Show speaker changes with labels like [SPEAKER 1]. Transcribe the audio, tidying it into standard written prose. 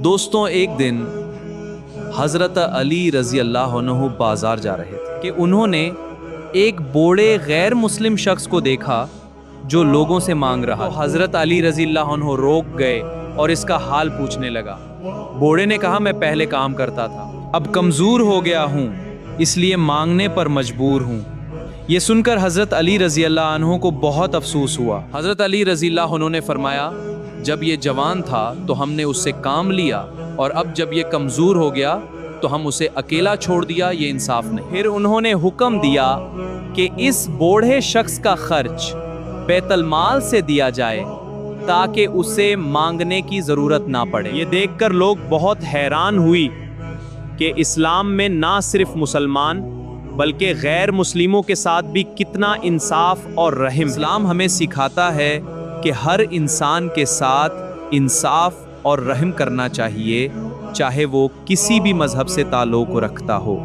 [SPEAKER 1] دوستوں، ایک دن حضرت علی رضی اللہ عنہ بازار جا رہے تھے کہ انہوں نے ایک بوڑھے غیر مسلم شخص کو دیکھا جو لوگوں سے مانگ رہا تھا۔ حضرت علی رضی اللہ عنہ روک گئے اور اس کا حال پوچھنے لگا۔ بوڑھے نے کہا، میں پہلے کام کرتا تھا، اب کمزور ہو گیا ہوں، اس لیے مانگنے پر مجبور ہوں۔ یہ سن کر حضرت علی رضی اللہ عنہ کو بہت افسوس ہوا۔ حضرت علی رضی اللہ عنہ نے فرمایا، جب یہ جوان تھا تو ہم نے اس سے کام لیا، اور اب جب یہ کمزور ہو گیا تو ہم اسے اکیلا چھوڑ دیا، یہ انصاف نہیں۔ پھر انہوں نے حکم دیا کہ اس بوڑھے شخص کا خرچ بیت المال سے دیا جائے تاکہ اسے مانگنے کی ضرورت نہ پڑے۔ یہ دیکھ کر لوگ بہت حیران ہوئی کہ اسلام میں نہ صرف مسلمان بلکہ غیر مسلموں کے ساتھ بھی کتنا انصاف اور رحم۔ اسلام ہمیں سکھاتا ہے کہ ہر انسان کے ساتھ انصاف اور رحم کرنا چاہیے، چاہے وہ کسی بھی مذہب سے تعلق رکھتا ہو۔